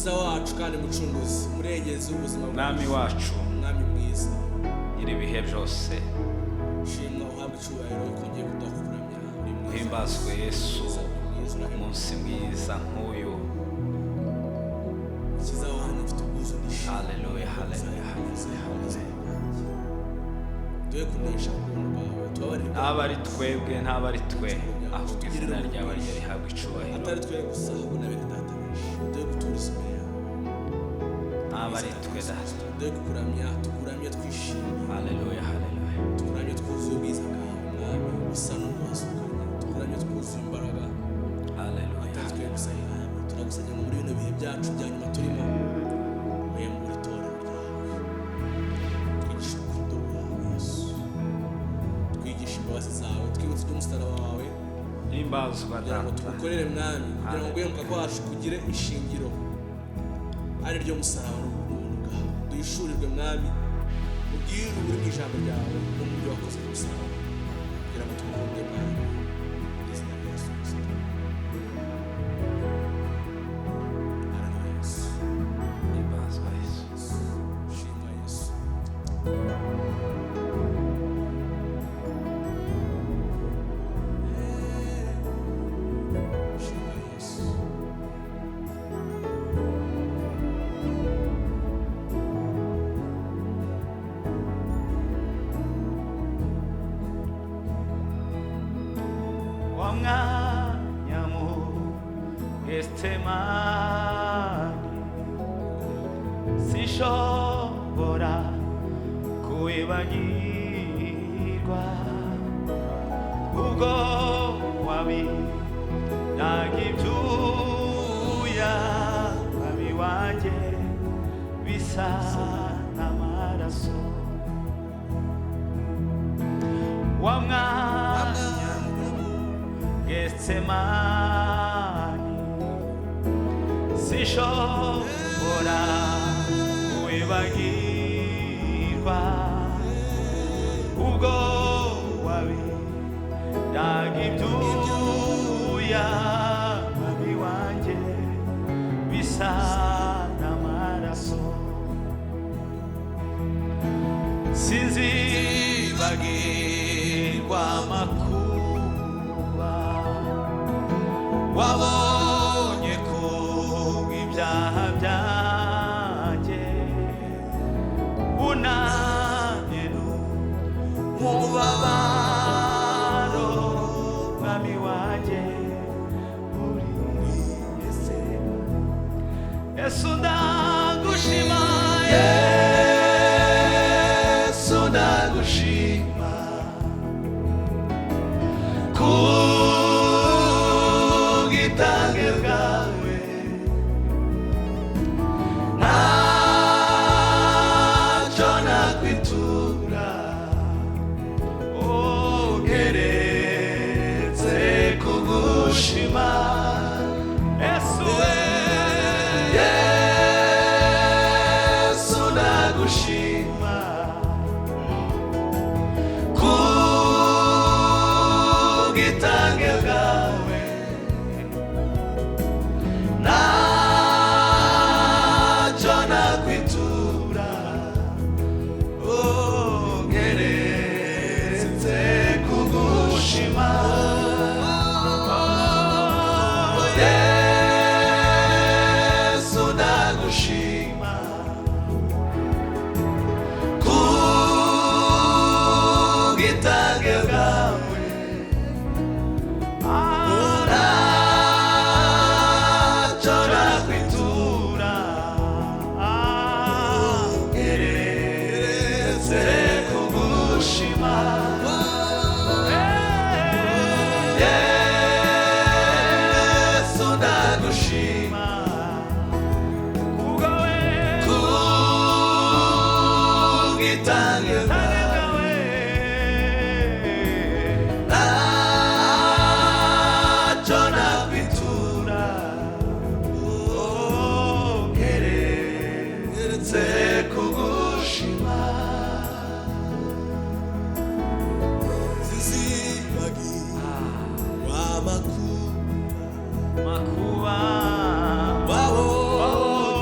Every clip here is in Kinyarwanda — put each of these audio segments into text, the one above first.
mukiza wacu kandi mucunguzi murengezi ubuzima mwami wacu mwami mwiza iri bihe byose shimwa uhabwe icyubahiro kongeye kudakuramya himbazwe Yesu umunsi mwiza nk'uyu mukiza wacu ufite ubwuzu n'ishimwe haleluya haleluya haleluya duhe kunesha ubuntu bwawe tubabarire ntabari twebwe ntabari twe ahubwo izina ryawe rihabwa icyubahiro atari twe gusa ahubwo na bene data benshi duhe guturiza imbere yawe ntabari twe data duhe kukuramya tukuramye twishimye haleluya haleluya tukuramye twuzuye ubwiza bwawe mwami usa n'uwasukanye tukuramye twuzuye imbaraga haleluya atari twe gusa mwami turagusabye ngo muri bino bihe byacu bya nyuma turimo wembure itorero ryawe twigishe urukundo rwawe Yesu twigishe imbabazi zawe twibutse iby'umusaraba wawe himbazwa kugira ngo data tugukorere mwami kugira ngo guhemuka kwacu kugire ishingiro ari ryo musaraba n'ubuntu bwawe duhishurirwe mwami ubwire uburi mu ijambo ryawe no mu byo wakoze ku musaraba kugira ngo tugukunde mwami mu izina rya Yesu Kristo. Haleluya Yesu. himbazwa Yesu Shimwa Yesu. Shimwa Yesu. wa mwanya mu Getsemani sinshobora kuwibagirwa ubwo wabiraga ibyuya mwami wanjye bisa n'amaraso wa mwanya Getsemani sinshobora kuwibagirwa ubwo wabiraga ibyuya mwami wanjye bisa n'amaraso sinzibagirwa amakuba wabonye ku ibyaha byanjye unamye n'umubabaro mwami wanjye uri Yesu ndagushima Yesu ndagushima kubw'itange bwawe ntacyo nakwitura keretse kugushima Yesu Yesu ndagushima kubw'itange bwawe ntacyo nakwitura keretse kugushima Yesu ndagushima kubw'itange bwawe ntacyo nakwitura keretse kugushima Yesu ndagushima kubw'itange bwawe ntacyo nakwitura keretse kugushima sinzibagirwa amakuba makuba wabonye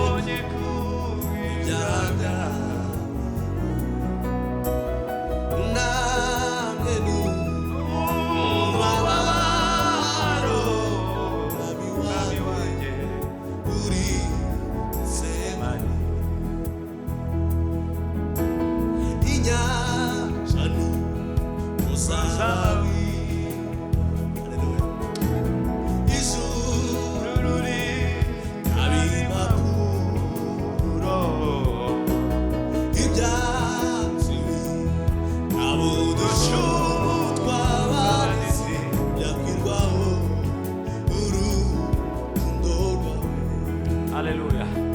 haleluya.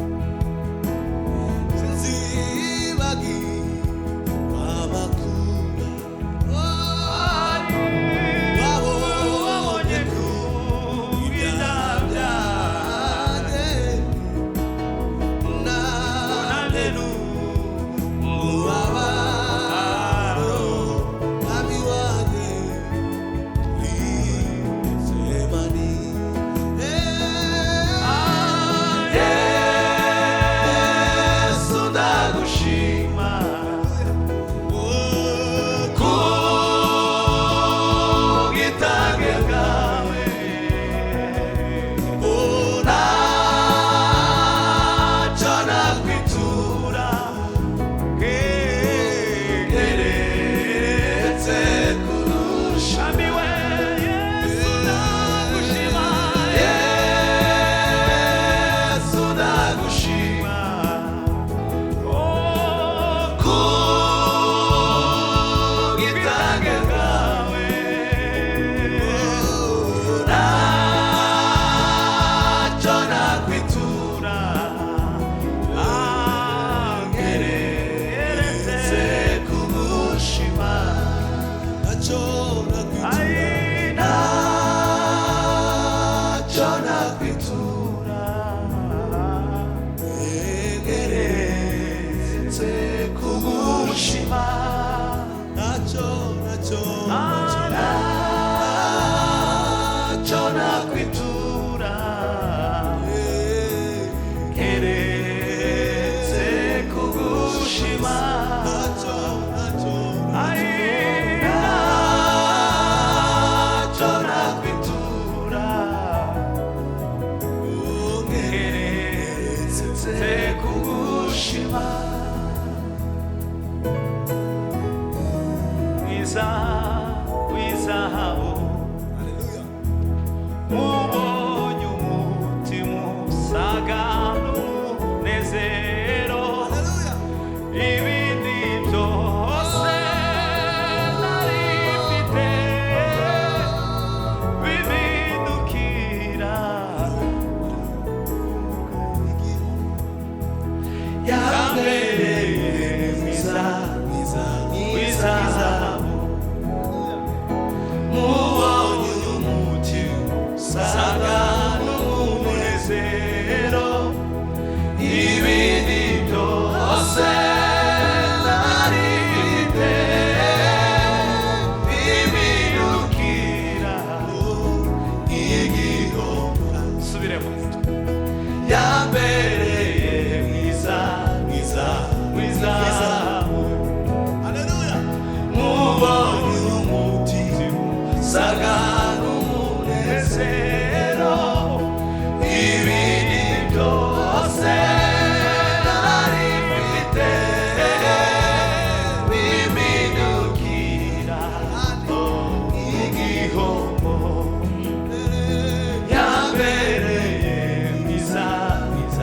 Mwiza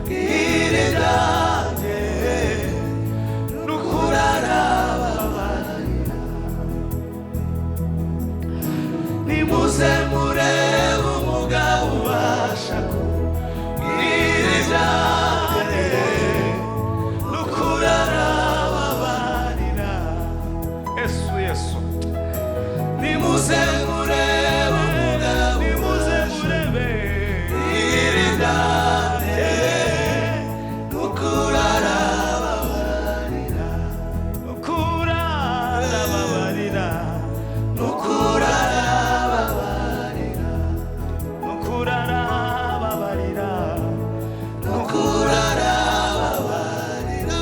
bwirizanye n'ukurarababarira nimuze murebe umugabo ubasha kubwirizanye n'ukurarababarira Yesu Yesu nimuze murebe umugabo nimuze murebe bwirizanye n'ukurarababarira n'ukurarababarira n'ukurarababarira n'ukurarababarira n'ukurarababarira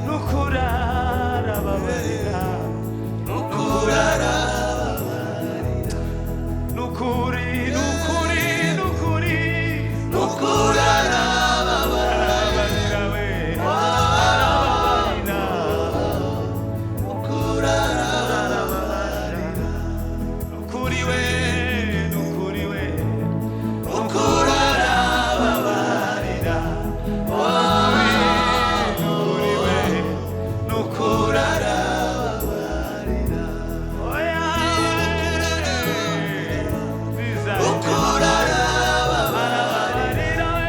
n'ukurarababarira n'ukurarababarira n'ukuri n'ukuri n'ukuri n'ukurarababarira we arababarira n'ukurarababarira n'ukuri we n'ukuri we n'ukurarababarira n'ukuri we n'ukurarababarira oya biza n'ukurarababarira we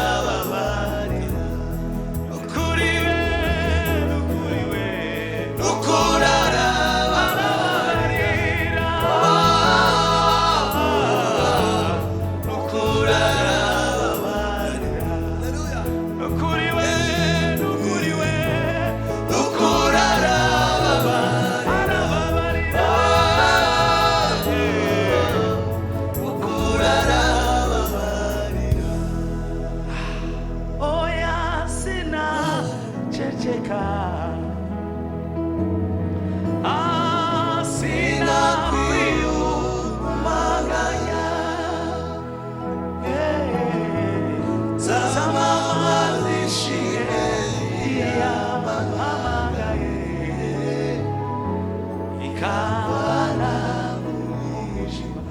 n'ukurarababarira n'ukuri we n'ukuri we n'ukurarababarira n'ukurarababarira n'ukuri we n'ukuri we n'ukurarababarira n'ukurarababarira oya sinaceceka sinakwiyumanganya zama zishire iyamamagaye ikabana mu mwijima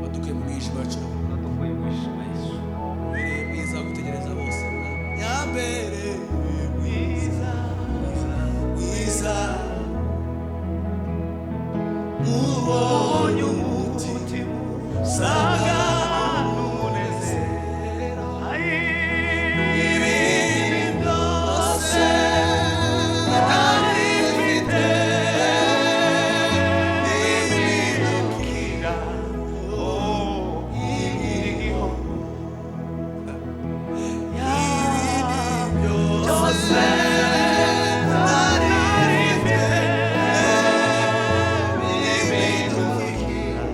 wadukuye mu mwijima cyawe Wadukuye mu mwijima Yesu ubereye mwiza gutegereza bose yambere mwiza mwiza mubonye umutima usaga n'umunezero ibintu byose nari mfite n'ibinukira igihombo byose nari mfite n'ibinukira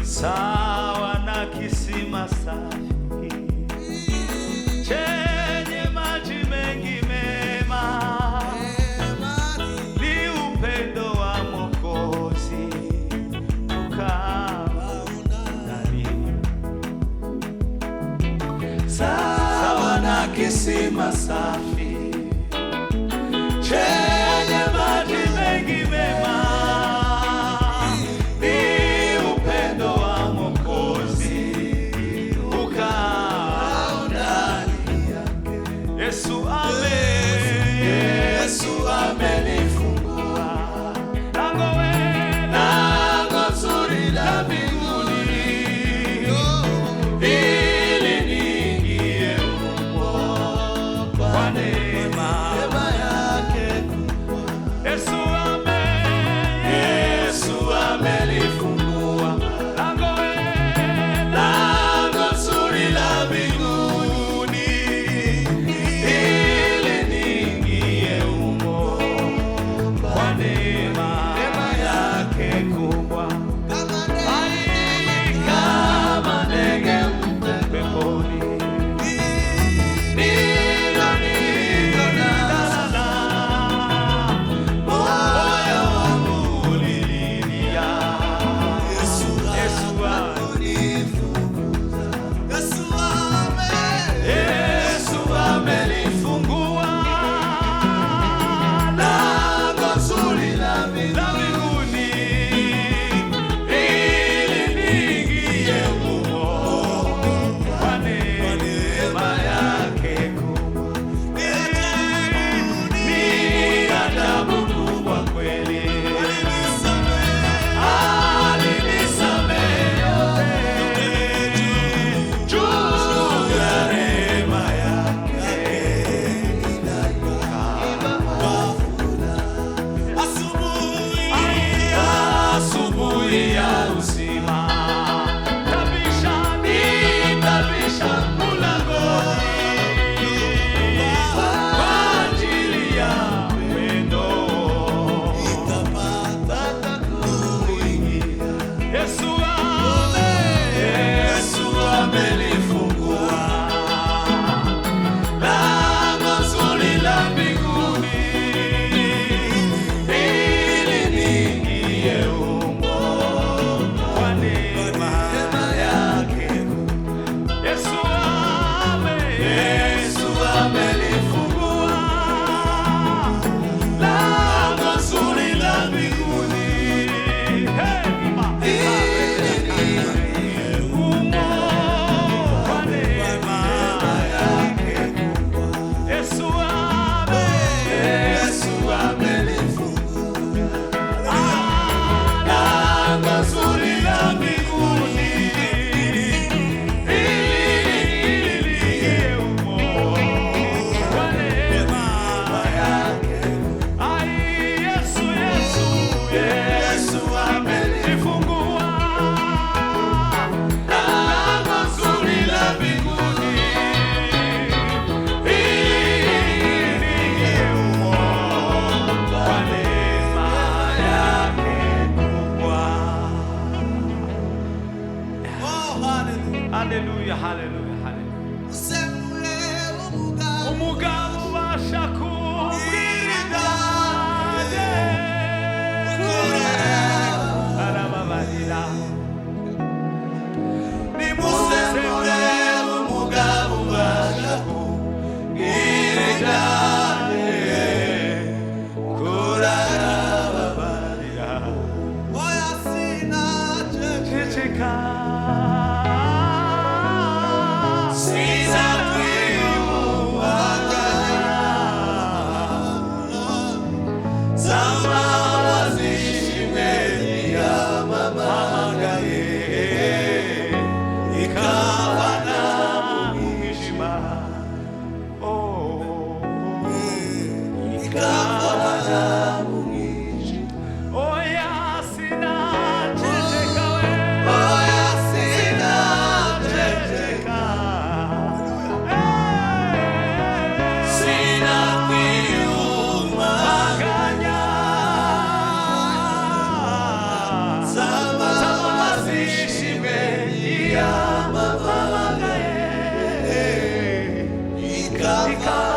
sawa na kisima safi chenye maji mengi mema, ni upendo wa Mwokozi ukaa ndani. Sawa na kisima safi chenye maji mengi mema, Yesu amenifungua lango zuri la mbinguni, ili niingie humo kwa neema yake kubwa. Yesu amenifungua lango zuri la mbinguni, ili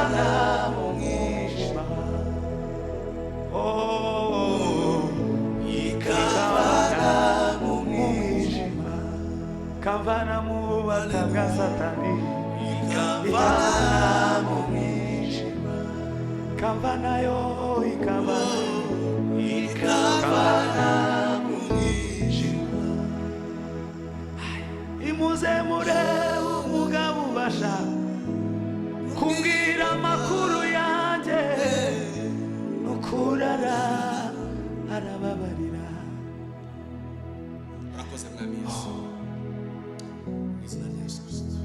ikavana mu mwijima, ikavana mu mwijima, ikavana mu bubata bwa Satani, ikavana mu mwijima, ikavana yo, ikavana mu mwijima. Imuze murebe umugabo ubasha kumbwira amakuru yanjye, nukurara arababarira. urakoze mwami Yesu, mu izina rya Yesu Kristo.